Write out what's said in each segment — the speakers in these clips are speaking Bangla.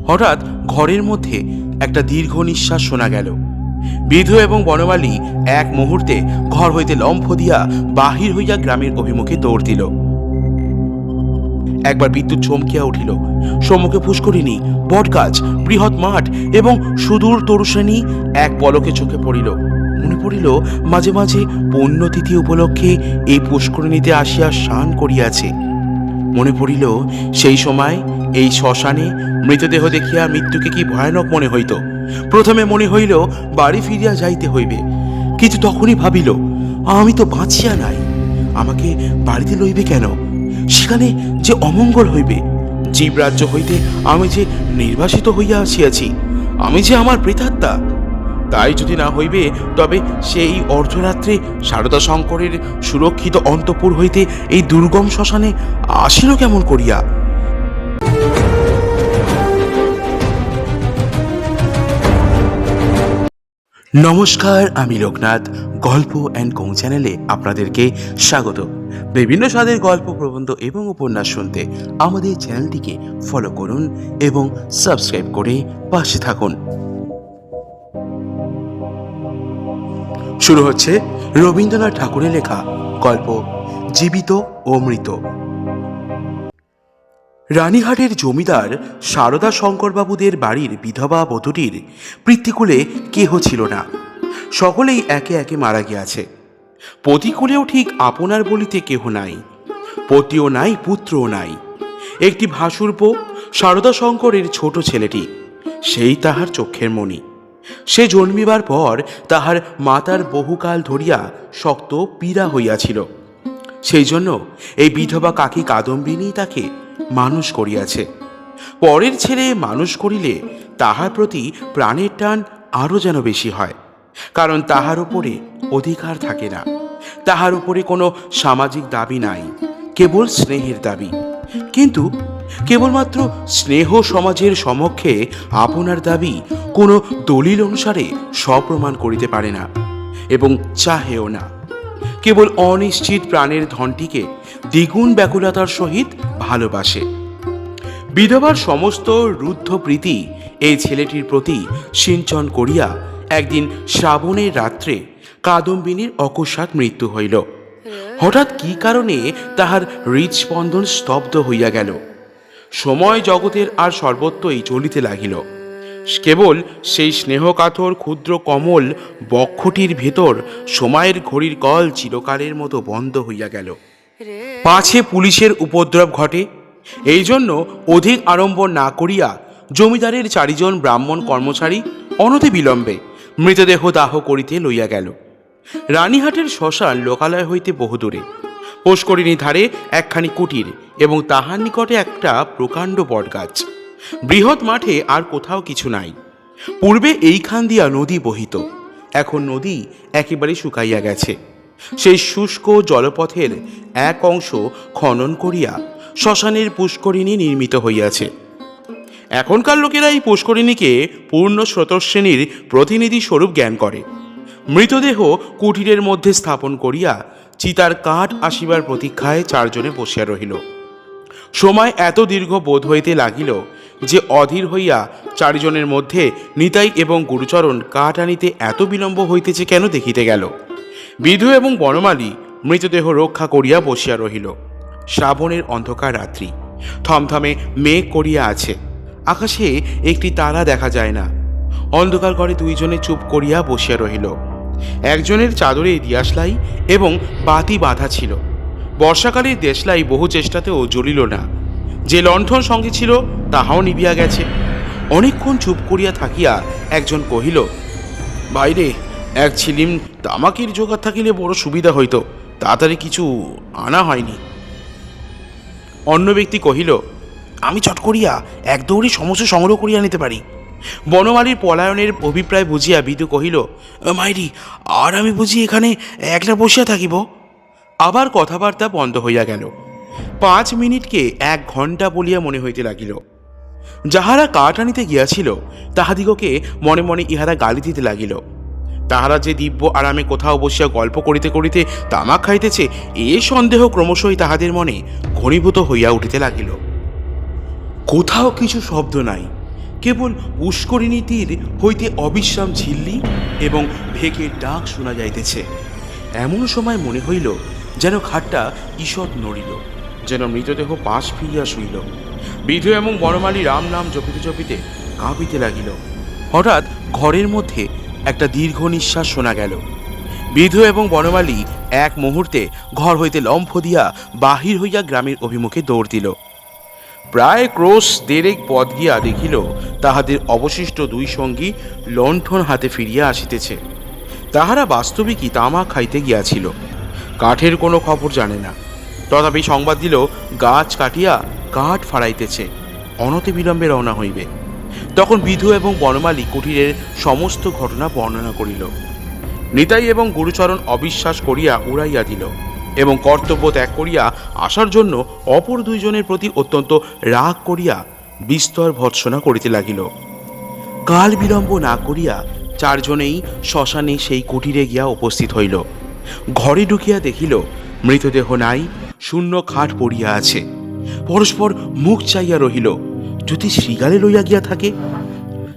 হঠাৎ ঘরের মধ্যে একটা দীর্ঘ নিঃশ্বাস শোনা গেল। বিধু এবং বনমালী এক মুহূর্তে ঘর হইতে লম্ফ দিয়া বাহির হইয়া গ্রামের অভিমুখে দৌড় দিল। একবার বিদ্যুৎ চমকিয়া উঠিল। সম্মুখে পুষ্করিণী, বটগাছ, বৃহৎ মাঠ এবং সুদূর তরুশ্রেণী এক পলকে চোখে পড়িল। মনে পড়িল মাঝে মাঝে পুণ্যতিথি উপলক্ষে এই পুষ্করিণীতে আসিয়া স্নান করিয়াছে। মনে পড়িল সেই সময় এই শ্মশানে মৃতদেহ দেখিয়া মৃত্যুকে কি ভয়ানক মনে হইত। প্রথমে মনে হইল বাড়ি ফিরিয়া যাইতে হইবে, কিন্তু তখনই ভাবিল আমি তো বাঁচিয়া নাই, আমাকে বাড়িতে লইবে কেন? সেখানে যে অমঙ্গল হইবে। জীবরাজ্য হইতে আমি যে নির্বাসিত হইয়া আসিয়াছি, আমি যে আমার প্রেতাত্মা। তাই যদি না হইবে তবে সেই অর্ধরাত্রে সারদা শঙ্করের সুরক্ষিত অন্তঃপুর হইতে এই দুর্গম শ্মশানে আসিল কেমন করিয়া? নমস্কার, আমি লোকনাথ। গল্প অ্যান্ড কোং চ্যানেলে আপনাদেরকে স্বাগত। বিভিন্ন স্বাদের গল্প, প্রবন্ধ এবং উপন্যাস শুনতে আমাদের চ্যানেলটিকে ফলো করুন এবং সাবস্ক্রাইব করে পাশে থাকুন। শুরু হচ্ছে রবীন্দ্রনাথ ঠাকুরের লেখা গল্প জীবিত ও মৃত। রানীহাটের জমিদার সারদা শঙ্করবাবুদের বাড়ির বিধবা বধূটির পিতৃকুলে কেহ ছিল না। সকলেই একে একে মারা গিয়াছে। পতিকুলেও ঠিক আপনার বলিতে কেহ নাই। পতিও নাই, পুত্রও নাই। একটি ভাসুরপো সারদা শঙ্করের ছোট ছেলেটি, সেই তাহার চক্ষের মণি। সে জন্মিবার পর তাহার মাতার বহুকাল ধরিয়া শক্ত পীড়া হইয়াছিল। সেই জন্য এই বিধবা কাকি কাদম্বিনী তাকে মানুষ করিয়াছে। পরের ছেলে মানুষ করিলে তাহার প্রতি প্রাণের টান আরও যেন বেশি হয়, কারণ তাহার উপরে অধিকার থাকে না, তাহার উপরে কোনো সামাজিক দাবি নাই, কেবল স্নেহের দাবি। কিন্তু কেবলমাত্র স্নেহ সমাজের সমক্ষে আপনার দাবি কোনো দলিল অনুসারে সপ্রমাণ করিতে পারে না এবং চাহেও না। কেবল অনিশ্চিত প্রাণের ধনটিকে দ্বিগুণ ব্যাকুলতার সহিত ভালোবাসে। বিধবার সমস্ত রুদ্ধ প্রীতি এই ছেলেটির প্রতি সিঞ্চন করিয়া একদিন শ্রাবণের রাত্রে কাদম্বিনীর অকস্মাৎ মৃত্যু হইল। হঠাৎ কি কারণে তাহার হৃৎস্পন্দন স্তব্ধ হইয়া গেল। সময় জগতের আর সর্বত্রই চলিতে লাগিল। কেবল সেই স্নেহকাতর ক্ষুদ্র কমল বক্ষটির ভেতর সময়ের ঘড়ির কল চিরকালের মতো বন্ধ হইয়া গেল। পাছে পুলিশের উপদ্রব ঘটে, এই জন্য অধিক আড়ম্বর না করিয়া জমিদারের 4 জন ব্রাহ্মণ কর্মচারী অনতি বিলম্বে মৃতদেহ দাহ করিতে লইয়া গেল। রানীহাটের শ্মশান লোকালয় হইতে বহুদূরে। পুষ্করিণী ধারে একখানি কুটির এবং তাহার নিকটে একটা প্রকাণ্ড বটগাছ। বৃহৎ মাঠে আর কোথাও কিছু নাই। পূর্বে এইখান দিয়া নদী বহিত, এখন নদী একেবারে শুকাইয়া গেছে। সেই শুষ্ক জলপথের এক অংশ খনন করিয়া শ্মশানের পুষ্করিণী নির্মিত হইয়াছে। এখনকার লোকেরা এই পুষ্করিণীকে পূর্ণ স্রোতশ্রেণীর প্রতিনিধি স্বরূপ জ্ঞান করে। মৃতদেহ কুটিরের মধ্যে স্থাপন করিয়া চিতার কাঠ আসিবার প্রতীক্ষায় 4 জনে বসিয়া রহিল। সময় এত দীর্ঘ বোধ হইতে লাগিল যে অধীর হইয়া 4 জনের মধ্যে নিতাই এবং গুরুচরণ কাঠ আনিতে এত বিলম্ব হইতেছে কেন দেখিতে গেল। বিধু এবং বনমালী মৃতদেহ রক্ষা করিয়া বসিয়া রহিল। শ্রাবণের অন্ধকার রাত্রি, থমথমে মেঘ করিয়া আছে, আকাশে একটি তারা দেখা যায় না। অন্ধকার ঘরে 2 জনে চুপ করিয়া বসিয়া রহিল। একজনের চাদরে দিয়াশলাই এবং বাতি বাঁধা ছিল। বর্ষাকালের দেশলাই বহু চেষ্টাতেও জ্বলিল না। যে লণ্ঠন সঙ্গে ছিল তাহাও নিবিয়া গেছে। অনেকক্ষণ চুপ করিয়া থাকিয়া একজন কহিল, বাইরে এক ছিলিম তামাকির জোগাড় থাকিলে বড় সুবিধা হইত, তাড়াতাড়ি কিছু আনা হয়নি। অন্য ব্যক্তি কহিল, আমি চট করিয়া এক দৌড়ে সমস্ত সংগ্রহ করিয়া নিতে পারি। বনমালীর পলায়নের অভিপ্রায় বুঝিয়া বিধু কহিল, মাইরি, আর আমি বুঝি এখানে একলা বসিয়া থাকিব? আবার কথাবার্তা বন্ধ হইয়া গেল। 5 মিনিটকে 1 ঘণ্টা বলিয়া মনে হইতে লাগিল। যাহারা কাঠ আনিতে গিয়াছিল তাহাদিগকে মনে মনে ইহারা গালি দিতে লাগিল। তাহারা যে দিব্য আরামে কোথাও বসিয়া গল্প করিতে করিতে তামাক খাইতেছে, এ সন্দেহ ক্রমশই তাহাদের মনে ঘনীভূত হইয়া উঠিতে লাগিল। কোথাও কিছু শব্দ নাই, কেবল পুষ্করিণী তীর হইতে অবিশ্রাম ঝিল্লি এবং ভেকের ডাক শোনা যাইতেছে। এমন সময় মনে হইল যেন খাটটা ঈষৎ নড়িল, যেন মৃতদেহ পাশ ফিরিয়া শুইল। বিধু এবং বনমালী রাম নাম জপিতে জপিতে কাঁপিতে লাগিল। হঠাৎ ঘরের মধ্যে একটা দীর্ঘ নিঃশ্বাস শোনা গেল। বিধু এবং বনমালী এক মুহূর্তে ঘর হইতে লম্ফ দিয়া বাহির হইয়া গ্রামের অভিমুখে দৌড় দিল। প্রায় ক্রোশ দেড়েক পথ গিয়া দেখিল তাহাদের অবশিষ্ট দুই সঙ্গী লণ্ঠন হাতে ফিরিয়া আসিতেছে। তাহারা বাস্তবিকই তামাক খাইতে গিয়াছিল, কাঠের কোনো খবর জানে না। তথাপি সংবাদ দিল গাছ কাটিয়া কাঠ ফাড়াইতেছে, অনতি বিলম্বে রওনা হইবে। তখন বিধু এবং বনমালী কুটিরের সমস্ত ঘটনা বর্ণনা করিল। নিতাই এবং গুরুচরণ অবিশ্বাস করিয়া উড়াইয়া দিল এবং কর্তব্য ত্যাগ করিয়া আসার জন্য অপর দুইজনের প্রতি অত্যন্ত রাগ করিয়া বিস্তর ভর্ৎসনা করিতে লাগিল। কাল বিলম্ব না করিয়া চারজনেই শ্মশানে সেই কুটিরে গিয়া উপস্থিত হইল। ঘরে ঢুকিয়া দেখিল মৃতদেহ নাই, শূন্য খাট পড়িয়া আছে। পরস্পর মুখ চাইয়া রহিল, যদি শৃগালে লইয়া গিয়া থাকে।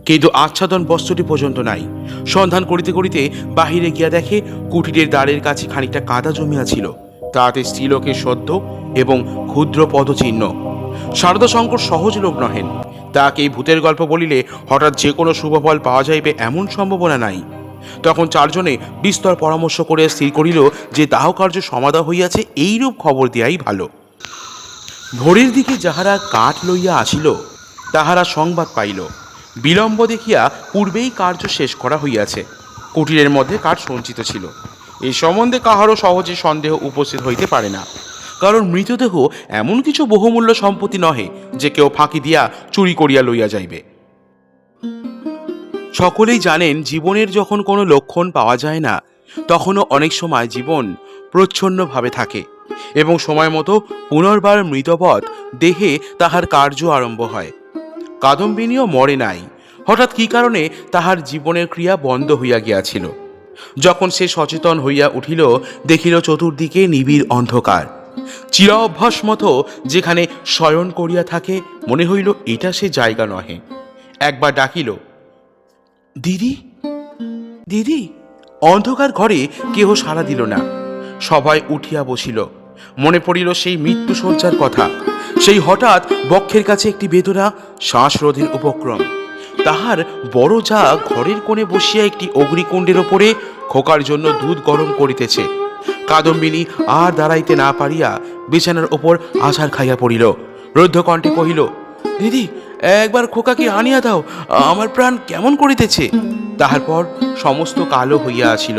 কিন্তু আচ্ছাদন বস্ত্রটি পর্যন্ত নাই। সন্ধান করিতে করিতে বাহিরে গিয়া দেখে কুটিরের দ্বারের কাছে খানিকটা কাদা জমিয়াছিল, তাহাতে স্ত্রীলোকের সদ্য এবং ক্ষুদ্র পদচিহ্ন। শারদা শঙ্কর সহজ লোক নহেন, তাকে এই ভূতের গল্প বলিলে হঠাৎ যে কোনো শুভফল পাওয়া যাইবে এমন সম্ভাবনা নাই। তখন চারজনে বিস্তর পরামর্শ করে স্থির করিল যে দাহ কার্য সমাধা হইয়াছে, এইরূপ খবর দেয়াই ভালো। ভোরের দিকে যাহারা কাঠ লইয়া আসিল তাহারা সংবাদ পাইল বিলম্ব দেখিয়া পূর্বেই কার্য শেষ করা হইয়াছে। কুটিরের মধ্যে কাঠ সঞ্চিত ছিল। এই সম্বন্ধে কাহারও সহজে সন্দেহ উপস্থিত হইতে পারে না, কারণ মৃতদেহ এমন কিছু বহুমূল্য সম্পত্তি নহে যে কেউ ফাঁকি দিয়া চুরি করিয়া লইয়া যাইবে। সকলেই জানেন জীবনের যখন কোনো লক্ষণ পাওয়া যায় না তখনও অনেক সময় জীবন প্রচ্ছন্নভাবে থাকে এবং সময় মতো পুনর্বার মৃতবৎ দেহে তাহার কার্য আরম্ভ হয়। কাদম্বিনীও মরে নাই, হঠাৎ কি কারণে তাহার জীবনের ক্রিয়া বন্ধ হইয়া গিয়াছিল। যখন সে সচেতন হইয়া উঠিল দেখিল চতুর্দিকে নিবিড় অন্ধকার। চিরা অভ্যাস মতো যেখানে শয়ন করিয়া থাকে মনে হইল এটা সে জায়গা নহে। একবার ডাকিল, দিদি দিদি। অন্ধকার ঘরে কেহ সাড়া দিল না। সবাই উঠিয়া বসিল। মনে পড়িল সেই মৃত্যুশয্যার কথা, সেই হঠাৎ বক্ষের কাছে একটি বেদনা, শ্বাসরোধের উপক্রম। তাহার বড় যা ঘরের কোণে বসিয়া একটি অগ্নিকুণ্ডের ওপরে খোকার জন্য দুধ গরম করিতেছে। কাদম্বিনী আর দাঁড়াইতে না পারিয়া বিছানার ওপর আছাড় খাইয়া পড়িল। রুদ্ধ কণ্ঠে কহিল, দিদি একবার খোকাকে আনিয়া দাও, আমার প্রাণ কেমন করিতেছে। তাহার পর সমস্ত কালো হইয়া আসিল,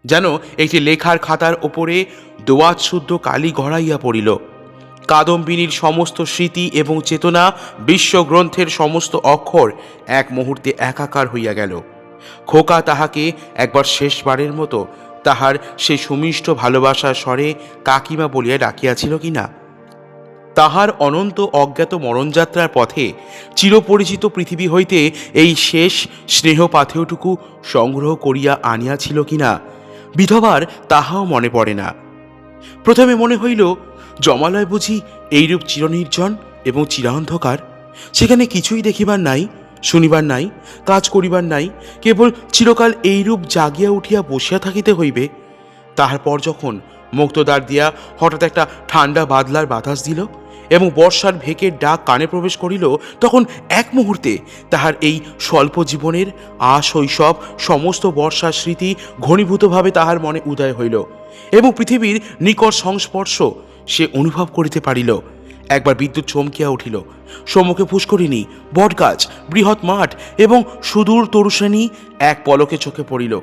যেন একটি লেখার খাতার ওপরে দোয়াত শুদ্ধ কালি গড়াইয়া পড়িল। কাদম্বিনীর সমস্ত স্মৃতি এবং চেতনা, বিশ্বগ্রন্থের সমস্ত অক্ষর এক মুহূর্তে একাকার হইয়া গেল। খোকা তাহাকে একবার শেষবারের মতো তাহার সে সুমিষ্ট ভালোবাসার স্বরে কাকিমা বলিয়া ডাকিয়াছিল কিনা, তাহার অনন্ত অজ্ঞাত মরণযাত্রার পথে চিরপরিচিত পৃথিবী হইতে এই শেষ স্নেহপাথেয়টুকু সংগ্রহ করিয়া আনিয়াছিল কিনা, বিধবার তাহাও মনে পড়ে না। প্রথমে মনে হইল জমালয় বুঝি এইরূপ চিরনির্জন এবং চিরান্ধকার, সেখানে কিছুই দেখিবার নাই, শুনিবার নাই, কাজ করিবার নাই, কেবল চিরকাল এইরূপ জাগিয়া উঠিয়া বসিয়া থাকিতে হইবে। তাহার পর যখন মুক্তদ্বার দিয়া হঠাৎ একটা ঠান্ডা বাদলার বাতাস দিল এবং বর্ষার ভেকের ডাক কানে প্রবেশ করিল, তখন এক মুহূর্তে তাহার এই স্বল্প জীবনের শৈশব সমস্ত বর্ষার স্মৃতি ঘনীভূতভাবে তাহার মনে উদয় হইল এবং পৃথিবীর নিকট সংস্পর্শ সে অনুভব করিতে পারিল। একবার বিদ্যুৎ চমকিয়া উঠিল। সম্মুখে পুষ্করিণী, বটগাছ, বৃহৎ মাঠ এবং সুদূর তরুশ্রেণী এক পলকে চোখে পড়িল।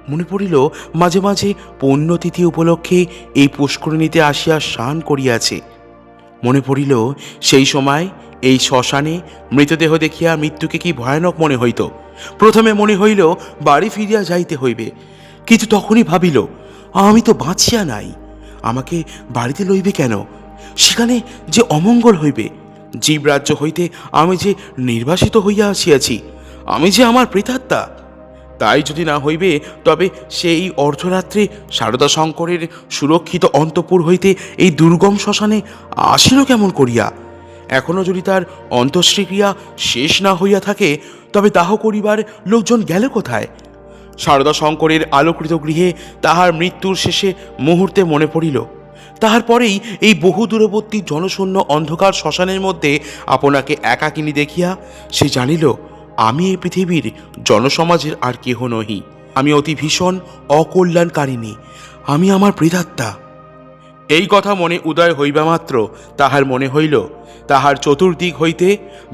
মনে পড়িল মাঝে মাঝে পুণ্যতিথি উপলক্ষে এই পুষ্করিণীতে আসিয়া স্নান করিয়াছে। মনে পড়িল সেই সময় এই শ্মশানে মৃতদেহ দেখিয়া মৃত্যুকে কি ভয়ানক মনে হইত। প্রথমে মনে হইল বাড়ি ফিরিয়া যাইতে হইবে, কিন্তু তখনই ভাবিল আমি তো বাঁচিয়া নাই, আমাকে বাড়িতে লইবে কেন? সেখানে যে অমঙ্গল হইবে। জীবরাজ্য হইতে আমি যে নির্বাসিত হইয়া আসিয়াছি, আমি যে আমার প্রেতাত্মা। তাই যদি না হইবে তবে সেই অর্ধরাত্রে শারদা শঙ্করের সুরক্ষিত অন্তঃপুর হইতে এই দুর্গম শ্মশানে আসিল কেমন করিয়া? এখনো যদি তার অন্ত্যেষ্টিক্রিয়া শেষ না হইয়া থাকে, তবে দাহ করিবার লোকজন গেল কোথায়? সারদা শঙ্করের আলোকৃত গৃহে তাহার মৃত্যুর শেষে মুহূর্তে মনে পড়িল, তাহার পরেই এই বহু দূরবর্তী জনশূন্য অন্ধকার শ্মশানের মধ্যে আপনাকে একাকিনী দেখিয়া সে জানিল, আমি এই পৃথিবীর জনসমাজের আর কেহ নহি। আমি অতি ভীষণ অকল্যাণকারিণী, আমি আমার প্রেতাত্মা। এই কথা মনে উদয় হইবা মাত্র তাহার মনে হইল, তাহার চতুর্দিক হইতে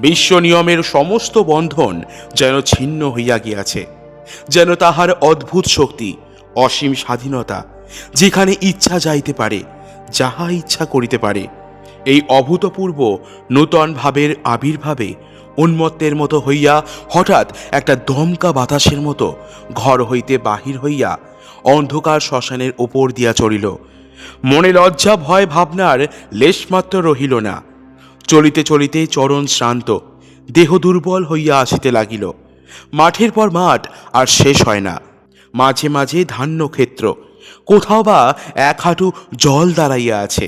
বিশ্ব নিয়মের সমস্ত বন্ধন যেন ছিন্ন হইয়া গিয়াছে, যেন তাহার অদ্ভুত শক্তি, অসীম স্বাধীনতা, যেখানে ইচ্ছা যাইতে পারে, যাহা ইচ্ছা করিতে পারে। এই অভূতপূর্ব নূতন ভাবের আবির্ভাবে উন্মত্তের মতো হইয়া হঠাৎ একটা দমকা বাতাসের মতো ঘর হইতে বাহির হইয়া অন্ধকার শ্মশানের ওপর দিয়া চড়িল। মনে লজ্জা ভয় ভাবনার লেশমাত্র রহিল না। চলিতে চলিতে চরণ শ্রান্ত, দেহ দুর্বল হইয়া আসিতে লাগিল। মাঠের পর মাঠ আর শেষ হয় না, মাঝে মাঝে ধান্য ক্ষেত্র, কোথাও বা এক হাঁটু জল দাঁড়াইয়া আছে।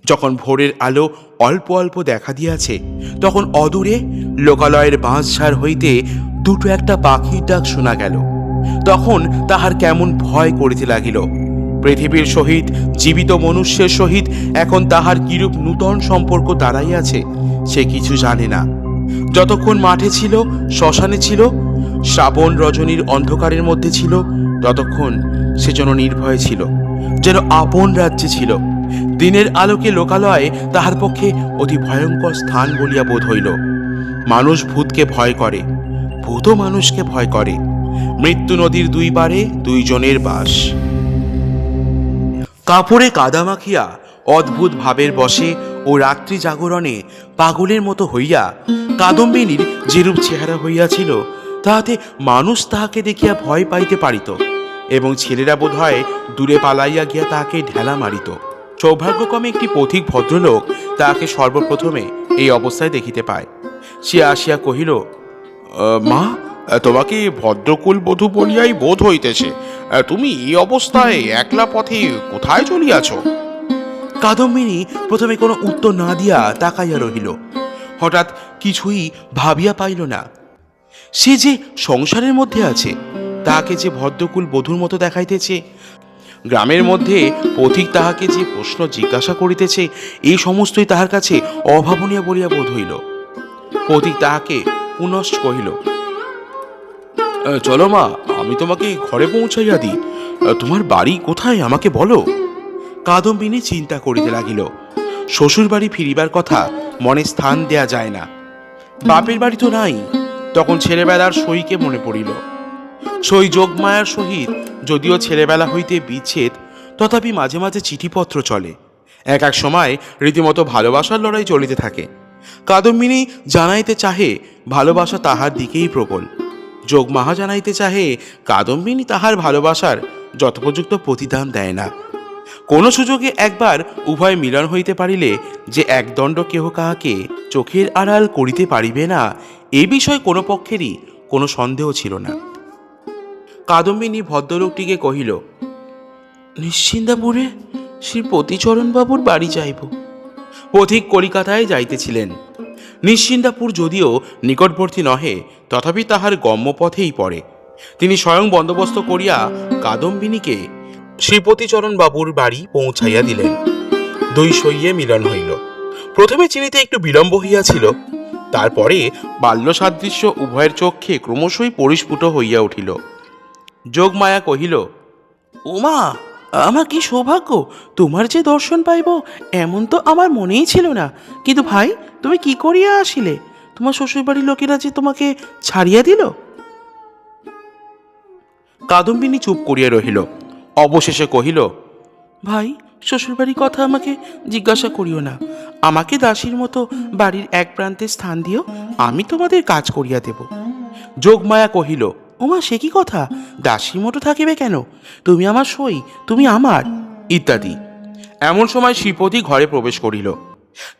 যখন ভোরের আলো অল্প অল্প দেখা দিয়াছে, তখন অদূরে লোকালয়ের বাঁশঝাড় হইতে দুটো একটা পাখির ডাক শোনা গেল। তখন তাহার কেমন ভয় করিতে লাগিল। পৃথিবীর সহিত, জীবিত মনুষ্যের সহিত এখন তাহার কিরূপ নূতন সম্পর্ক দাঁড়াইয়াছে সে কিছু জানে না। যতক্ষণ মাঠে ছিল, শ্মশানে ছিল, শ্রাবণ রজনীর অন্ধকারের মধ্যে ছিল, ততক্ষণ সে যেন নির্ভয় ছিল, যেন আপন রাজ্যে ছিল। দিনের আলোকে লোকালয় তাহার পক্ষে অতি ভয়ঙ্কর স্থান বলিয়া বোধ হইল। মানুষ ভূতকে ভয় করে, ভূতও মানুষকে ভয় করে। মৃত্যু নদীর দুই পারে দুইজনের বাস। কাপড়ে কাদা মাখিয়া অদ্ভুত ভাবের বসে ও রাত্রি জাগরণে পাগলের মতো হইয়া কাদম্বিনীর যেরূপ চেহারা হইয়াছিল, তাহাতে মানুষ তাহাকে দেখিয়া ভয় পাইতে পারিত এবং ছেলেরা বোধ হয় দূরে পালাইয়া গিয়া তাহাকে ঢেলা মারিত। সৌভাগ্যক্রমে একটি পথিক ভদ্রলোক তাহাকে সর্বপ্রথমে এই অবস্থায় দেখিতে পায়। সে আসিয়া কহিল, মা, তোমাকে ভদ্রকুল বধূ বলিয়াই বোধ হইতেছে। তুমি এই অবস্থায় একলা পথে কোথায় চলিয়াছ? কাদম্বিনী প্রথমে কোনো উত্তর না দিয়া তাকাইয়া রহিল। হঠাৎ কিছুই ভাবিয়া পাইল না। সে যে সংসারের মধ্যে আছে, তাহাকে যে ভদ্রকুল বধূর মতো দেখাইতেছে, গ্রামের মধ্যে পথিক তাহাকে যে প্রশ্ন জিজ্ঞাসা করিতেছে, এই সমস্তই তাহার কাছে অভাবনীয় বলিয়া বোধ হইল। পথিক তাহাকে পুনশ্চ কহিল, চলো মা, আমি তোমাকে ঘরে পৌঁছাইয়া দিই। তোমার বাড়ি কোথায় আমাকে বলো। কাদম্বিনী চিন্তা করিতে লাগিল। শ্বশুর বাড়ি ফিরিবার কথা মনে স্থান দেয়া যায় না, বাপের বাড়ি তো নাই। তখন ছেলেবেলার সইকে মনে পড়িল। সই যোগমায়ার সহিত যদিও ছেলেবেলা হইতে বিচ্ছেদ, তথাপি মাঝে মাঝে চিঠিপত্র চলে। এক এক সময় রীতিমতো ভালোবাসার লড়াই চলিতে থাকে। কাদম্বিনী জানাইতে চাহে ভালোবাসা তাহার দিকেই প্রবল। যোগমাহা জানাইতে চাহে কাদম্বিনী তাহার ভালোবাসার যথোপযুক্ত প্রতিদান দেয় না। কোনো সুযোগে একবার উভয় মিলন হইতে পারিলে যে একদণ্ড কেহ কাহাকে চোখের আড়াল করিতে পারিবে না, এ বিষয়ে কোনো পক্ষেরই কোনো সন্দেহ ছিল না। কাদম্বিনী ভদ্রলোকটিকে কহিল, নিশ্চিন্দাপুরে শ্রী পতিচরণবাবুর বাড়ি যাইব। পথিক কলিকাতায় যাইতেছিলেন। নিশ্চিন্দাপুর যদিও নিকটবর্তী নহে, তথাপি তাহার গম্যপথেই পড়ে। তিনি স্বয়ং বন্দোবস্ত করিয়া কাদম্বিনীকে শ্রীপতিচরণ বাবুর বাড়ি পৌঁছাইয়া দিলেন। দুই সইয়ে মিলন হইল। প্রথমে চিনিতে একটু বিলম্ব হইয়াছিল, তারপরে বাল্য সাদৃশ্য উভয়ের চক্ষে ক্রমশই পরিস্ফুট হইয়া উঠিল। যোগমায়া কহিল, ওমা, আমার কি সৌভাগ্য, তোমার যে দর্শন পাইব এমন তো আমার মনেই ছিল না। কিন্তু ভাই, তুমি কি করিয়া আসিলে? তোমার শ্বশুরবাড়ির লোকেরা যে তোমাকে ছাড়িয়া দিল। কাদম্বিনী চুপ করিয়া রহিল। অবশেষে কহিল, ভাই, শ্বশুরবাড়ির কথা আমাকে জিজ্ঞাসা করিও না। আমাকে দাসীর মতো বাড়ির এক প্রান্তে স্থান দিও, আমি তোমাদের কাজ করিয়া দেব। যোগমায়া কহিল, ওমা, সে কি কথা? দাসীর মতো থাকিবে কেন? তুমি আমার সই, তুমি আমার, ইত্যাদি। এমন সময় শ্রীপতি ঘরে প্রবেশ করিল।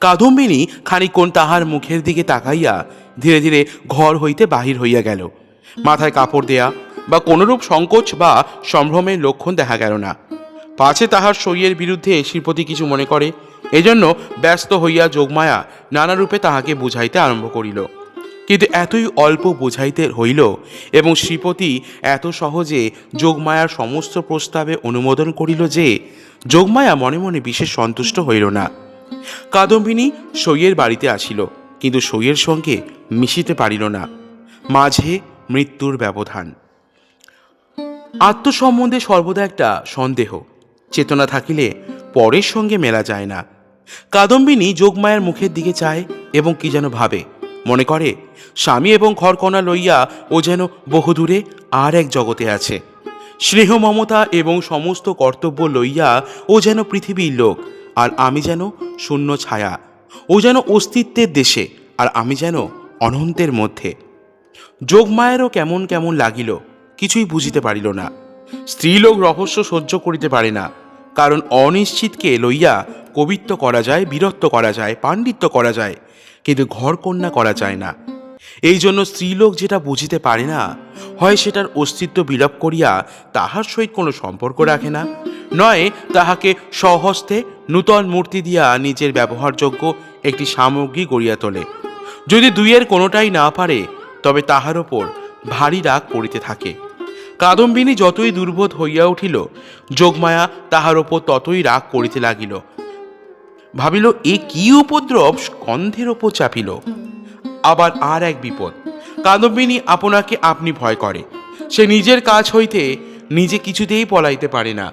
কাদম্বিনী খানিকক্ষণ তাহার মুখের দিকে তাকাইয়া ধীরে ধীরে ঘর হইতে বাহির হইয়া গেল। মাথায় কাপড় দেয়া বা কোনরূপ সংকোচ বা সম্ভ্রমের লক্ষণ দেখা গেল না। পাছে তাহার সইয়ের বিরুদ্ধে শ্রীপতি কিছু মনে করে, এজন্য ব্যস্ত হইয়া যোগমায়া নানা রূপে তাহাকে বুঝাইতে আরম্ভ করিল। কিন্তু এতই অল্প বুঝাইতে হইল এবং শ্রীপতি এত সহজে যোগমায়ার সমস্ত প্রস্তাবে অনুমোদন করিল যে যোগমায়া মনে মনে বিশেষ সন্তুষ্ট হইল না। কাদম্বিনী সইয়ের বাড়িতে আসিল, কিন্তু সইয়ের সঙ্গে মিশিতে পারিল না। মাঝে মৃত্যুর ব্যবধান। আত্মসম্বন্ধে সর্বদা একটা সন্দেহ, চেতনা থাকিলে পরের সঙ্গে মেলা যায় না। কাদম্বিনী যোগমায়ার মুখের দিকে চায় এবং কি যেন ভাবে, মনে করে স্বামী এবং ঘরকণা লইয়া ও যেন বহুদূরে আর এক জগতে আছে। স্নেহ মমতা এবং সমস্ত কর্তব্য লইয়া ও যেন পৃথিবীর লোক, আর আমি যেন শূন্য ছায়া। ও যেন অস্তিত্বের দেশে, আর আমি যেন অনন্তের মধ্যে। যোগমায়েরও কেমন কেমন লাগিল, কিছুই বুঝিতে পারিল না। স্ত্রীলোক রহস্য সহ্য করিতে পারে না, কারণ অনিশ্চিতকে লইয়া কবিত্ব করা যায়, বীরত্ব করা যায়, পাণ্ডিত্য করা যায়, কিন্তু ঘরকন্যা করা যায় না। এই জন্য স্ত্রীলোক যেটা বুঝিতে পারে না, হয় সেটার অস্তিত্ব বিলোপ করিয়া তাহার সহিত কোনো সম্পর্ক রাখে না, নয় তাহাকে স্বহস্তে নূতন মূর্তি দিয়া নিজের ব্যবহারযোগ্য একটি সামগ্রী গড়িয়া তোলে। যদি দুইয়ের কোনোটাই না পারে, তবে তাহার ওপর ভারী রাগ করিতে থাকে। কাদম্বিনী যতই দুর্বোধ হইয়া উঠিল, যোগমায়া তাহার ওপর ততই রাগ করিতে লাগিল। ভাবিল, এ কি উপদ্রব স্কন্ধের ওপর চাপিল। আবার আর এক বিপদ, কাদম্বিনী আপনাকে আপনি ভয় করে। সে নিজের কাজ হইতে নিজে কিছুতেই পলাইতে পারে না।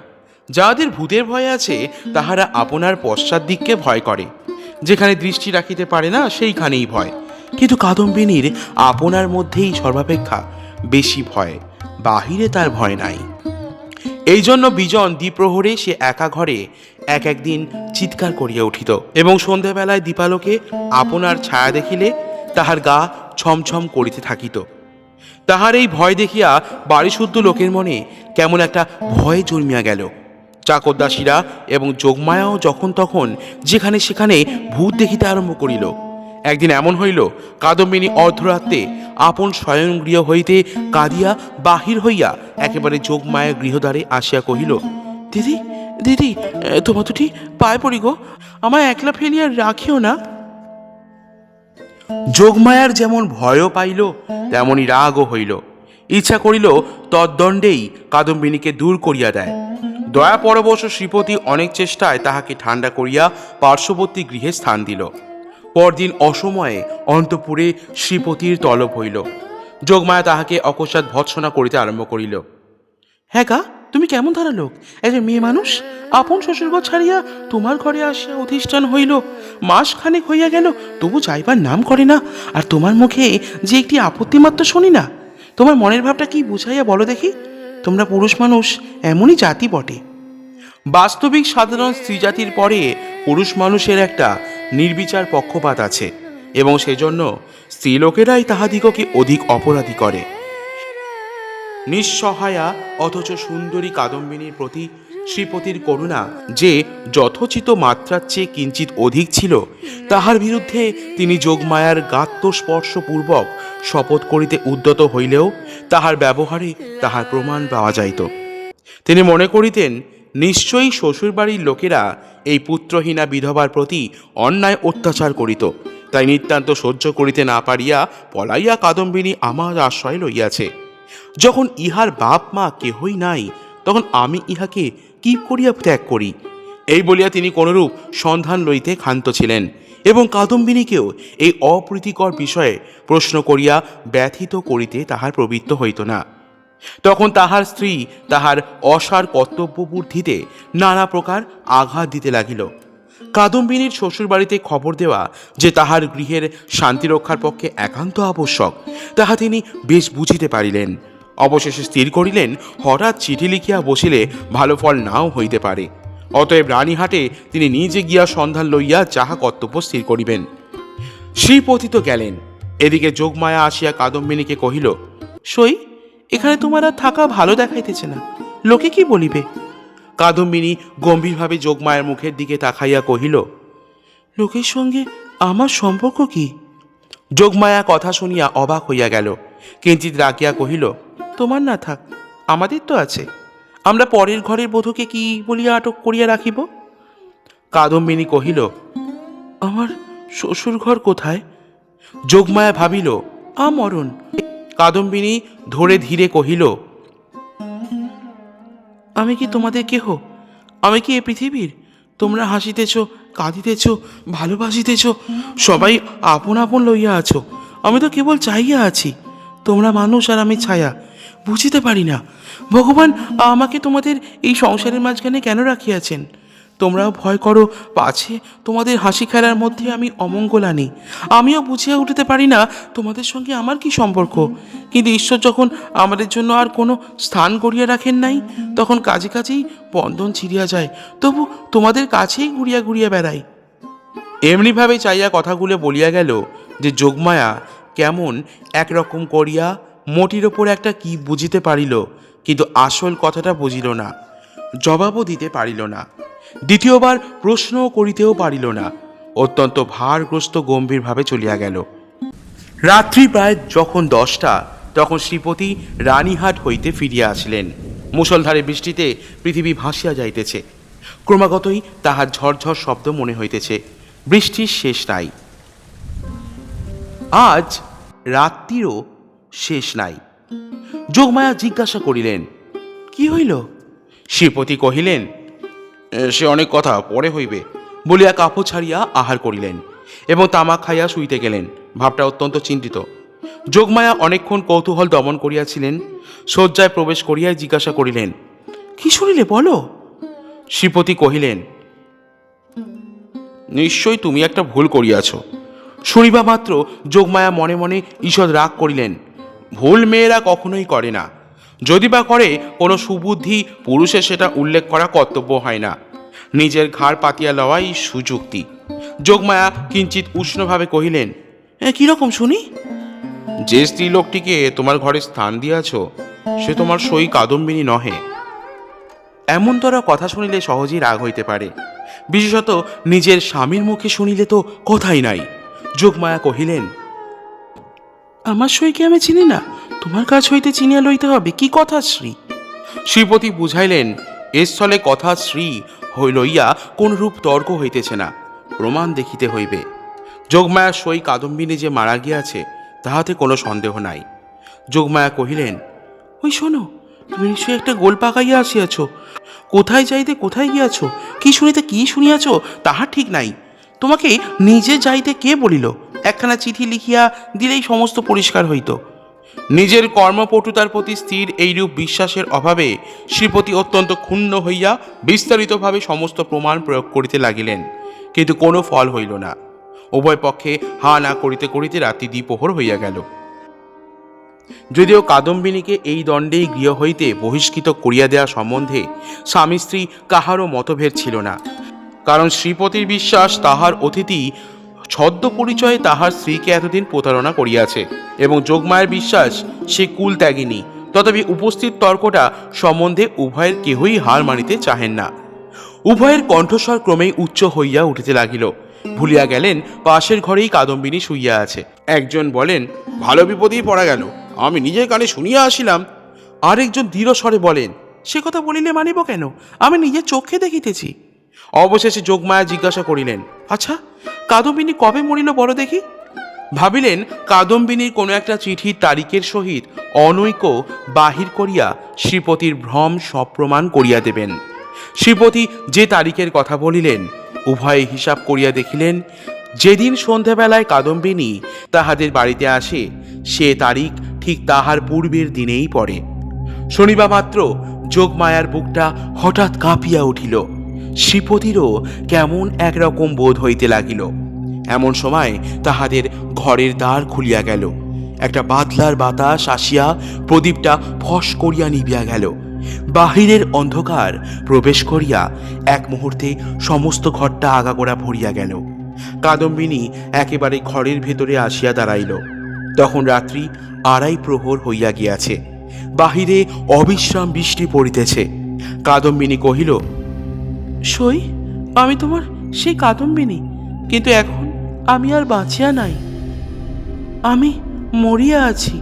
যাহাদের ভূতের ভয় আছে, তাহারা আপনার পশ্চাৎ দিককে ভয় করে। যেখানে দৃষ্টি রাখিতে পারে না, সেইখানেই ভয়। কিন্তু কাদম্বিনীর আপনার মধ্যেই সর্বাপেক্ষা বেশি ভয়, বাহিরে তার ভয় নাই। এই জন্য বিজন দ্বিপ্রহরে সে একা ঘরে একদিন চিৎকার করিয়া উঠিত, এবং সন্ধ্যাবেলায় দীপালোকে আপনার ছায়া দেখিলে তাহার গা ছমছম করিতে থাকিত। তাহার এই ভয় দেখিয়া বাড়িশুদ্ধ লোকের মনে কেমন একটা ভয় জন্মিয়া গেল। চাকরদাসীরা এবং যোগমায়াও যখন তখন যেখানে সেখানে ভূত দেখিতে আরম্ভ করিল। একদিন এমন হইল, কাদম্বিনী অর্ধরাত্রে আপন স্বয়ংগৃহ হইতে কাঁদিয়া বাহির হইয়া একেবারে যোগমায়া গৃহদ্বারে আসিয়া কহিল, দিদি দিদি, তোমার দুটি পায়ে পড়ি গো, আমায় একলা ফেলিয়া রাখিও না। যোগমায়ার যেমন ভয়ও পাইল, তেমনই রাগও হইল। ইচ্ছা করিল তদ্দণ্ডেই কাদম্বিনীকে দূর করিয়া দেয়। দয়া পরবশ শ্রীপতি অনেক চেষ্টায় তাহাকে ঠান্ডা করিয়া পার্শ্ববর্তী গৃহে স্থান দিল। পরদিন অসময়ে অন্তঃপুরে শ্রীপতির তলব হইল। যোগমায়া তাহাকে অকস্মাৎ ভৎসনা করিতে আরম্ভ করিল। হ্যাঁ গা, তুমি কেমন ধারা লোক! একজন মেয়ে মানুষ আপন শ্বশুরঘর ছাড়িয়া তোমার ঘরে আসিয়া অধিষ্ঠান হইল, মাসখানেক হইয়া গেল, তবু যাইবার নাম করে না। আর তোমার মুখে যে একটি আপত্তিমাত্র শুনি না। তোমার মনের ভাবটা কি বুঝাইয়া বলো দেখি। তোমরা পুরুষ মানুষ এমনই জাতি বটে। বাস্তবিক সাধারণ স্ত্রী জাতির পরে পুরুষ মানুষের একটা নির্বিচার পক্ষপাত আছে, এবং সেজন্য স্ত্রীলোকেরাই তাহাদিগকে অধিক অপরাধী করে। নিঃসহায়া অথচ সুন্দরী কাদম্বিনীর প্রতি শ্রীপতির করুণা যে যথোচিত মাত্রার চেয়ে কিঞ্চিত অধিক ছিল, তাহার বিরুদ্ধে তিনি যোগমায়ার গাত্রস্পর্শপূর্বক শপথ করিতে উদ্যত হইলেও তাহার ব্যবহারে তাহার প্রমাণ পাওয়া যাইত। তিনি মনে করিতেন, নিশ্চয়ই শ্বশুরবাড়ির লোকেরা এই পুত্রহীনা বিধবার প্রতি অন্যায় অত্যাচার করিত, তাই নিতান্ত সহ্য করিতে না পারিয়া পলাইয়া কাদম্বিনী আমার আশ্রয় লইয়াছে। যখন ইহার বাপ মা কেহই নাই, তখন আমি ইহাকে কি করিয়া ত্যাগ করি? এই বলিয়া তিনি কোনরূপ সন্ধান লইতে ক্ষান্ত ছিলেন, এবং কাদম্বিনীকেও এই অপ্রীতিকর বিষয়ে প্রশ্ন করিয়া ব্যথিত করিতে তাহার প্রবৃত্ত হইত না। তখন তাহার স্ত্রী তাহার অসার কর্তব্য বুদ্ধিতে নানা প্রকার আঘাত দিতে লাগিল। কাদম্বিনীর শ্বশুরবাড়িতে খবর দেওয়া যে তাহার গৃহের শান্তিরক্ষার পক্ষে একান্ত আবশ্যক, তাহা তিনি বেশ বুঝিতে পারিলেন। অবশেষে স্থির করিলেন, হঠাৎ চিঠি লিখিয়া বসিলে ভালো ফল নাও হইতে পারে। অতএব রানীহাটে তিনি নিজে গিয়া সন্ধান লইয়া যাহা কর্তব্য স্থির করিবেন। শ্রীপতি তো গেলেন। এদিকে যোগমায়া আসিয়া কাদম্বিনীকে কহিল, সই, এখানে তোমার আর থাকা ভালো দেখাইতেছে না, লোকে কি বলিবে? কাদম্বিনী গম্ভীরভাবে যোগমায়ার মুখের দিকে তাকাইয়া কহিল, লোকের সঙ্গে আমার সম্পর্ক কি? যোগমায়া কথা শুনিয়া অবাক হইয়া গেল, কিঞ্চিত রাগিয়া কহিল, তোমার না থাক, আমাদের তো আছে। আমরা পরের ঘরের বধূকে কি বলিয়া আটক করিয়া রাখিব? কাদম্বিনী কহিল, আমার শ্বশুর ঘর কোথায়? যোগমায়া ভাবিল, আমরণ। কাদম্বিনী ধরে ধীরে কহিল, আমি কি তোমাদের কেহ? আমি কি এ পৃথিবীর? তোমরা হাসিতেছ, কাঁদিতেছ, ভালোবাসিতেছ, সবাই আপন আপন লইয়া আছো। আমি তো কেবল চাইয়া আছি। তোমরা মানুষ আর আমি ছায়া, বুঝিতে পারি না ভগবান আমাকে তোমাদের এই সংসারের মাঝখানে কেন রাখিয়াছেন। তোমরাও ভয় করো পাছে তোমাদের হাসি খেলার মধ্যে আমি অমঙ্গল আনি। আমিও বুঝিয়া উঠিতে পারি না তোমাদের সঙ্গে আমার কি সম্পর্ক। কিন্তু ঈশ্বর যখন আমাদের জন্য আর কোনো স্থান গড়িয়া রাখেন নাই, তখন কাজে কাজেই বন্ধন ছিঁড়িয়া যায়। তবু তোমাদের কাছেই ঘুরিয়া ঘুরিয়া বেড়াই। এমনিভাবে চাইয়া কথাগুলো বলিয়া গেল যে যোগমায়া কেমন একরকম করিয়া মোটির ওপর একটা কি বুঝিতে পারিল, কিন্তু আসল কথাটা বুঝিল না, জবাবও দিতে পারিল না, দ্বিতীয়বার প্রশ্নও করিতেও পারিল না। অত্যন্ত ভারগ্রস্ত গম্ভীরভাবে চলিয়া গেল। রাত্রি প্রায় যখন 10টা, তখন শ্রীপতি রানীহাট হইতে ফিরিয়া আসিলেন। মুষলধারে বৃষ্টিতে পৃথিবী ভাসিয়া যাইতেছে। ক্রমাগতই তাহার ঝরঝর শব্দ মনে হইতেছে। বৃষ্টির শেষ নাই, আজ রাত্রিরও শেষ নাই। যোগমায়া জিজ্ঞাসা করিলেন, কি হইল? শ্রীপতি কহিলেন, সে অনেক কথা পরে হইবে বলিয়া কাপড় ছাড়িয়া আহার করিলেন এবং তামাক খাইয়া শুইতে গেলেন। ভাবটা অত্যন্ত চিন্তিত। যোগমায়া অনেকক্ষণ কৌতূহল দমন করিয়াছিলেন। শয্যায় প্রবেশ করিয়াই জিজ্ঞাসা করিলেন, কি শুনিলে বলো? শ্রীপতি কহিলেন, নিশ্চয়ই তুমি একটা ভুল করিয়াছ। শুনিবা মাত্র যোগমায়া মনে মনে ঈষৎ রাগ করিলেন। ভুল মেয়েরা কখনোই করে না, যদি বা করে কোনো সুবুদ্ধি পুরুষের সেটা উল্লেখ করা কর্তব্য হয় না। নিজের ঘাড় পাতিয়া লওয়াই সুযুক্তি। যোগমায়া কিঞ্চিত উষ্ণভাবে কহিলেন, কিরকম শুনি? যে স্ত্রীলোকটিকে তোমার ঘরে স্থান দিয়াছ সে তোমার সই কাদম্বিনী নহে। এমনতরা কথা শুনিলে সহজেই রাগ হইতে পারে, বিশেষত নিজের স্বামীর মুখে শুনিলে তো কথাই নাই। যোগমায়া কহিলেন, আমার সইকে আমি চিনি না, তোমার কাছ হইতে চিনিয়া লইতে হবে কি কথা শ্রী? শ্রীপতি বুঝাইলেন, এ স্থলে কথা শ্রী লইয়া কোন রূপ তর্ক হইতেছে না, প্রমাণ দেখিতে হইবে। যোগমায়া সই কাদম্বিনী যে মারা গিয়াছে তাহাতে কোনো সন্দেহ নাই। যোগমায়া কহিলেন, ওই শোনো, তুমি নিশ্চয়ই একটা গোল পাকাইয়া আসিয়াছ। কোথায় যাইতে কোথায় গিয়াছ, কি শুনিতে কি শুনিয়াছ তাহার ঠিক নাই। তোমাকে নিজে যাইতে কে বলিল? একখানা চিঠি লিখিয়া দিলেই সমস্ত পরিষ্কার হইত। নিজের কর্মপটুতার প্রতি স্থির এইরূপ বিশ্বাসের অভাবে শ্রীপতি অত্যন্ত ক্ষুণ্ণ হইয়া বিস্তারিতভাবে সমস্ত প্রমাণ প্রয়োগ করিতে লাগিলেন, কিন্তু কোনো ফল হইল না। উভয় পক্ষে হা না করিতে করিতে রাত্রি দ্বিপ্রহর হইয়া গেল। যদিও কাদম্বিনীকে এই দণ্ডেই গৃহ হইতে বহিষ্কৃত করিয়া দেওয়া সম্বন্ধে স্বামী স্ত্রী কাহারও মতভেদ ছিল না, কারণ শ্রীপতির বিশ্বাস তাহার অতিথি ছদ্ম পরিচয়ে তাহার স্ত্রীকে এতদিন প্রতারণা করিয়াছে এবং যোগমায়ের বিশ্বাস সে কুল ত্যাগিনী। তথাপি উপস্থিত তর্কটা সম্বন্ধে উভয়ের কেহই হার মানিতে চাহেন না। উভয়ের কণ্ঠস্বর ক্রমেই উচ্চ হইয়া উঠিতে লাগিল। ভুলিয়া গেলেন পাশের ঘরেই কাদম্বিনী শুইয়া আছে। একজন বলেন, ভালো বিপদেই পড়া গেল, আমি নিজের কানে শুনিয়া আসিলাম। আরেকজন দৃঢ় স্বরে বলেন, সে কথা বলিলে মানিব কেন, আমি নিজের চোখে দেখিতেছি। অবশেষে যোগমায়া জিজ্ঞাসা করিলেন, আচ্ছা কাদম্বিনী কবে মরিল বড় দেখি? ভাবিলেন কাদম্বিনীর কোনো একটা চিঠির তারিখের সহিত অনৈক্য বাহির করিয়া শ্রীপতির ভ্রম সপ্রমাণ করিয়া দেবেন। শ্রীপতি যে তারিখের কথা বলিলেন উভয়ে হিসাব করিয়া দেখিলেন, যেদিন সন্ধ্যাবেলায় কাদম্বিনী তাহাদের বাড়িতে আসে সে তারিখ ঠিক তাহার পূর্বের দিনেই পড়ে। শনিবা মাত্র যোগমায়ার বুকটা হঠাৎ কাঁপিয়া উঠিল। শ্রীপতিরও কেমন একরকম বোধ হইতে লাগিল। এমন সময় তাহাদের ঘরের দ্বার খুলিয়া গেল। একটা বাদলার বাতাস আসিয়া প্রদীপটা ফস করিয়া নিভিয়া গেল। বাহিরের অন্ধকার প্রবেশ করিয়া এক মুহূর্তে সমস্ত ঘরটা আগাগোড়া ভরিয়া গেল। কাদম্বিনী একেবারে ঘরের ভেতরে আসিয়া দাঁড়াইল। তখন রাত্রি 2:30 প্রহর হইয়া গিয়াছে। বাহিরে অবিশ্রাম বৃষ্টি পড়িতেছে। কাদম্বিনী কহিল, সই, আমি তোমার সেই কাদম্বিনী, কিন্তু এখন আমি আর বাঁচিয়া নাই, আমি মরিয়া আছি।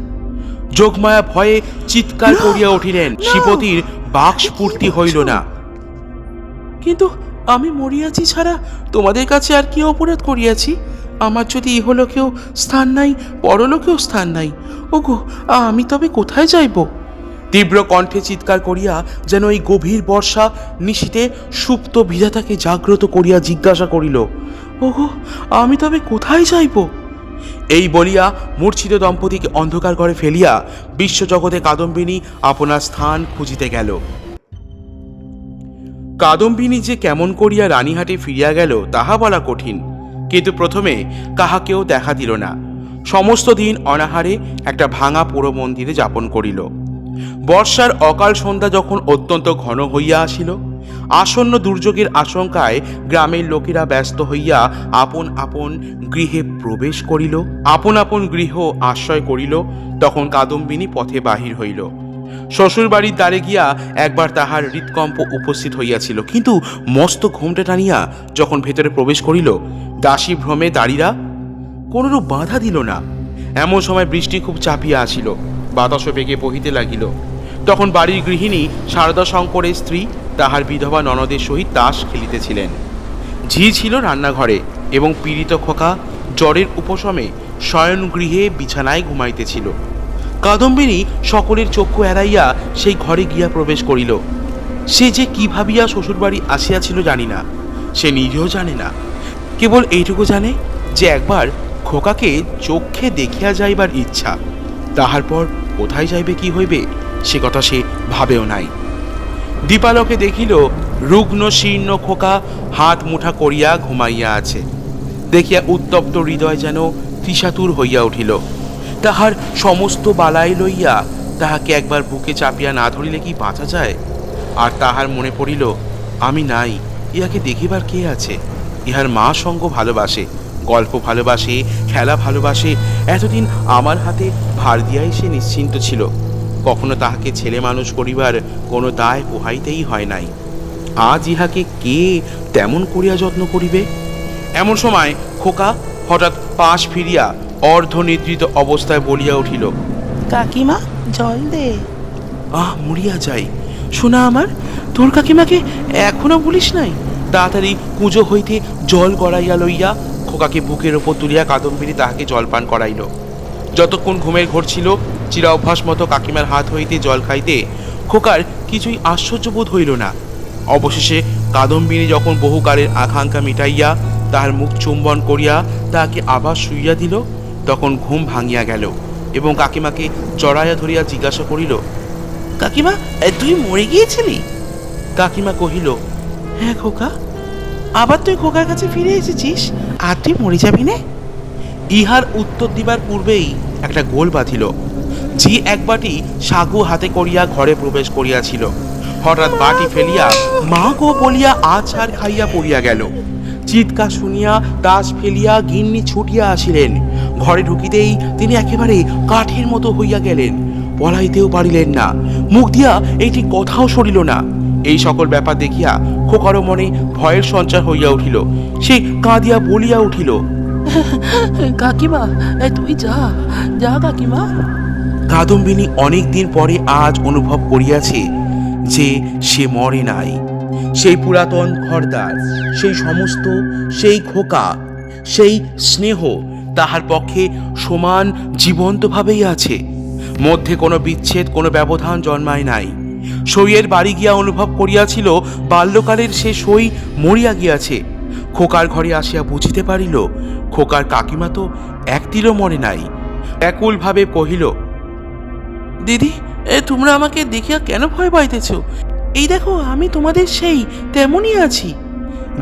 যোগমায়া ভয়ে চিৎকার করিয়া উঠিলেন। শ্রীপতির বাক্স্ফূর্তি হইল না। কিন্তু আমি মরিয়াছি ছাড়া তোমাদের কাছে আর কি অপরাধ করিয়াছি? আমার যদি ইহলোকেও স্থান নাই, পরলোকেও স্থান নাই। ওগো, আমি তবে কোথায় যাইব? তীব্র কণ্ঠে চিৎকার করিয়া যেন এই গভীর বর্ষা নিশীতে সুপ্ত বিধাতাকে জাগ্রত করিয়া জিজ্ঞাসা করিল, ওগো, আমি তবে কোথায় যাইব? এই বলিয়া মূর্ছিত দম্পতিকে অন্ধকার ঘরে ফেলিয়া বিশ্বজগতে কাদম্বিনী আপনার স্থান খুঁজিতে গেল। কাদম্বিনী যে কেমন করিয়া রানীহাটে ফিরিয়া গেল তাহা বলা কঠিন, কিন্তু প্রথমে কাহাকেও দেখা দিল না। সমস্ত দিন অনাহারে একটা ভাঙা পোড়ো মন্দিরে যাপন করিল। বর্ষার অকাল সন্ধ্যা যখন অত্যন্ত ঘন হইয়া আসিল, আসন্ন দুর্যোগের আশঙ্কায় গ্রামের লোকেরা ব্যস্ত হইয়া আপন আপন গৃহে প্রবেশ করিল, আপন আপন গৃহ আশ্রয় করিল, তখন কাদম্বিনী পথে বাহির হইল। শ্বশুর বাড়ির দ্বারে গিয়া একবার তাহার হৃৎকম্প উপস্থিত হইয়াছিল, কিন্তু মস্ত ঘোমটা টানিয়া যখন ভেতরে প্রবেশ করিল, দাসী ভ্রমে দাঁড়িরা কোনরূপ বাধা দিল না। এমন সময় বৃষ্টি খুব চাপিয়া আসিল, বাতাসও বেগে বহিতে লাগিল। তখন বাড়ির গৃহিণী শারদা শঙ্করের স্ত্রী তাহার বিধবা ননদের সহিত তাস খেলিতেছিলেন। ঝি ছিল রান্নাঘরে এবং পীড়িত খোকা জ্বরের উপশমে শয়নগৃহে বিছানায় ঘুমাইতেছিল। কাদম্বিনী সকলের চক্ষু এড়াইয়া সেই ঘরে গিয়া প্রবেশ করিল। সে যে কি ভাবিয়া শ্বশুরবাড়ি আসিয়াছিল জানি না, সে নিজেও জানে না। কেবল এইটুকু জানে যে একবার খোকাকে চোখে দেখিয়া যাইবার ইচ্ছা, তাহার পর কোথায় যাইবে কি হইবে সে কথা সে ভাবেও নাই। দীপালোকে দেখিল রুগ্ন শীর্ণ খোকা হাত মুঠা করিয়া ঘুমাইয়া আছে। দেখিয়া উত্তপ্ত হৃদয় যেন তৃষাতুর হইয়া উঠিল। তাহার সমস্ত বালাই লইয়া তাহাকে একবার বুকে চাপিয়া না ধরিলে কি বাঁচা যায়? আর তাহার মনে পড়িল, আমি নাই, ইহাকে দেখিবার কে আছে? ইহার মা সঙ্গ ভালোবাসে, গল্প ভালোবাসে, খেলা ভালোবাসে। এতদিন আমার হাতে ভার দিয়াই সে নিশ্চিন্ত ছিল। কখনো তাহাকে ছেলে মানুষ করিবার কোনো দায় পোহাইতেই হয় নাই। আজ ইহাকে কে তেমন করিয়া যত্ন করিবে? এমন সময় খোকা হঠাৎ পাশ ফিরিয়া অর্ধনিদ্রিত অবস্থায় বলিয়া উঠিল, কাকিমা, জল দে। মরিয়া যাই। শোনা আমার, তোর কাকিমাকে এখনো বলিস নাই? তাড়াতাড়ি কুঁজো হইতে জল গড়াইয়া লইয়া খোকাকে বুকের ওপর তুলিয়া কাদম্বিনী তাহাকে জলপান করাইল। যতক্ষণ ঘুমের ঘোর ছিল, চিরা অভ্যাস মতো কাকিমার হাত হইতে জল খাইতে খোকার কিছুই আশ্চর্য বোধ হইল না। অবশেষে কাদম্বিনী যখন বহুকালের আকাঙ্ক্ষা মিটাইয়া তাহার মুখ চুম্বন করিয়া তাহাকে আবার শুইয়া দিল, তখন ঘুম ভাঙিয়া গেল এবং কাকিমাকে জড়াইয়া ধরিয়া জিজ্ঞাসা করিল, কাকিমা, তুই মরে গিয়েছিলি? কাকিমা কহিল, হ্যাঁ খোকা। আবার তুই খোকার কাছে ফিরে এসেছিস, আর তুই মরে যাবি না? ইহার উত্তর দিবার পূর্বেই একটা গোল বাঁধিল। ঝি এক বাটি সাগু হাতে করিয়া ঘরে প্রবেশ করিয়াছিল। হঠাৎ বাটি ফেলিয়া মা গো বলিয়া আছাড় খাইয়া পড়িয়া গেল। চিৎকার শুনিয়া তাস ফেলিয়া গিন্নি ছুটিয়া আসিলেন। ঘরে ঢুকিতেই তিনি একেবারে কাঠের মতো হইয়া গেলেন। পলাইতেও পারিলেন না, মুখ দিয়া এইটি কথাও সরিল না। এই সকল ব্যাপার দেখিয়া খোকারও মনে ভয়ের সঞ্চার হইয়া উঠিল। সে কাঁদিয়া বলিয়া উঠিল, কাকিমা, তুই যা যা কাকিমা। কাদম্বিনী অনেক দিন পরে আজ অনুভব করিয়াছে যে সে মরে নাই। সেই পুরাতন ঘরদ্বার, সেই সমস্ত, সেই খোকা, সেই স্নেহ তাহার পক্ষে সমান জীবন্তভাবেই আছে। মধ্যে কোনো বিচ্ছেদ, কোনো ব্যবধান জন্মায় নাই। সইয়ের বাড়ি গিয়া অনুভব করিয়াছিল বাল্যকালের সে সই মরিয়া গিয়াছে। খোকার ঘরে আসিয়া বুঝিতে পারিল খোকার কাকিমা তো একটিরও মরে নাই। ব্যাকুলভাবে কহিল, দিদি, তোমরা আমাকে দেখিয়া কেন ভয় পাইতেছ? এই দেখো, আমি তোমাদের সেই তেমনই আছি।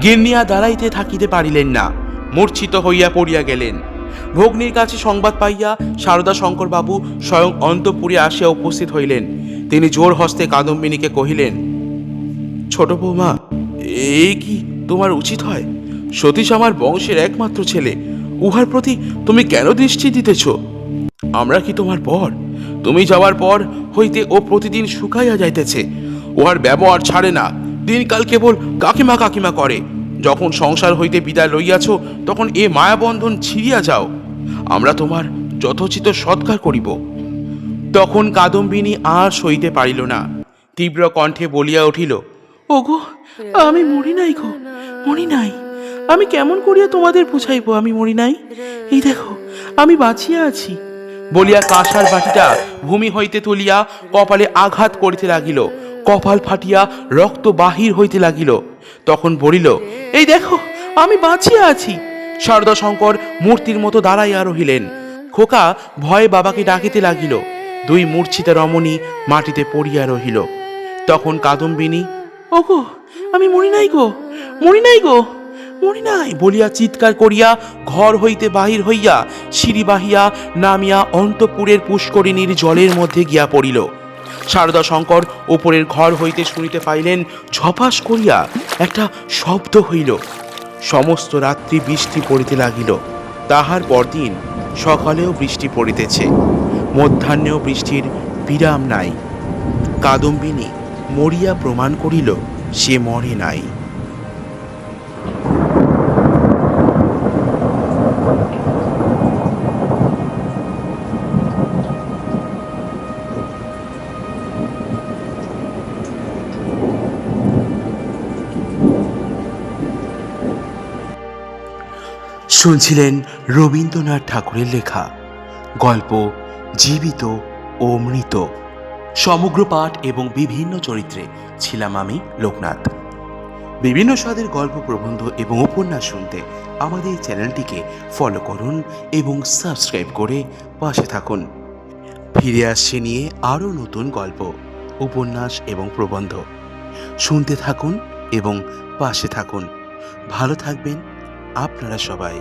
গিন্নিয়া দাঁড়াইতে থাকিতে পারিলেন না, মূর্ছিত হইয়া পড়িয়া গেলেন। ভগ্নীর কাছে সংবাদ পাইয়া শারদা শঙ্কর বাবু স্বয়ং অন্তঃপুরে আসিয়া উপস্থিত হইলেন। তিনি জোর হস্তে কাদম্বিনীকে কহিলেন, ছোট বৌমা, এই কি তোমার উচিত হয়? সতীশ আমার বংশের একমাত্র ছেলে, উহার প্রতি তুমি কেন দৃষ্টি দিতেছ? আমরা কি তোমার পর? তুমি যাওয়ার পর হইতে ও প্রতিদিন শুকাইয়া যাইতেছে। উহার ব্যবহার ছাড়ে না, দিনকাল কেবল কাকিমা কাকিমা করে। যখন সংসার হইতে বিদায় লইয়াছ, তখন এ মায়াবন্ধন ছিঁড়িয়া যাও। আমরা তোমার যথোচিত সৎকার করিব। তখন কাদম্বিনী আর সইতে পারিল না, তীব্র কণ্ঠে বলিয়া উঠিল, ওগো, আমি মরি নাই গো, মরি নাই। আমি কেমন করিয়া তোমাদের বুঝাইবো আমি মরি নাই? এই দেখো, আমি বাঁচিয়া আছি। বলিয়া কাঁসার বাটিটা ভূমি হইতে তুলিয়া কপালে আঘাত করিতে লাগিল। কপাল ফাটিয়া রক্ত বাহির হইতে লাগিল। তখন বলিল, এই দেখো, আমি বাঁচিয়া আছি। শারদা শঙ্কর মূর্তির মতো দাঁড়াইয়া রহিলেন। খোকা ভয়ে বাবাকে ডাকিতে লাগিল। দুই মূর্ছিতা রমণী মাটিতে পড়িয়া রহিল। তখন কাদম্বিনী, ওগো, আমি মরি নাই গো, মরি নাই গো, মরি নাই বলিয়া চিৎকার করিয়া ঘর হইতে বাহির হইয়া সিঁড়ি বাহিয়া নামিয়া অন্তঃপুরের পুষ্করিণীর জলের মধ্যে গিয়া পড়িল। শারদা শঙ্কর উপরের ঘর হইতে শুনিতে পাইলেন, ঝপাস করিয়া একটা শব্দ হইল। সমস্ত রাত্রি বৃষ্টি পড়িতে লাগিল। তাহার পরদিন সকালেও বৃষ্টি পড়িতেছে, মধ্যাহ্নেও বৃষ্টির বিরাম নাই। কাদম্বিনী মরিয়া প্রমাণ করিল সে মরে নাই। শুনছিলেন রবীন্দ্রনাথ ঠাকুরের লেখা গল্প জীবিত ও মৃত। সমগ্র পাঠ এবং বিভিন্ন চরিত্রে ছিলাম আমি লোকনাথ। বিভিন্ন স্বাদের গল্প, প্রবন্ধ এবং উপন্যাস শুনতে আমাদের চ্যানেলটিকে ফলো করুন এবং সাবস্ক্রাইব করে পাশে থাকুন। ফিরে আসছে নিয়ে আরও নতুন গল্প, উপন্যাস এবং প্রবন্ধ। শুনতে থাকুন এবং পাশে থাকুন। ভালো থাকবেন আপনারা সবাই।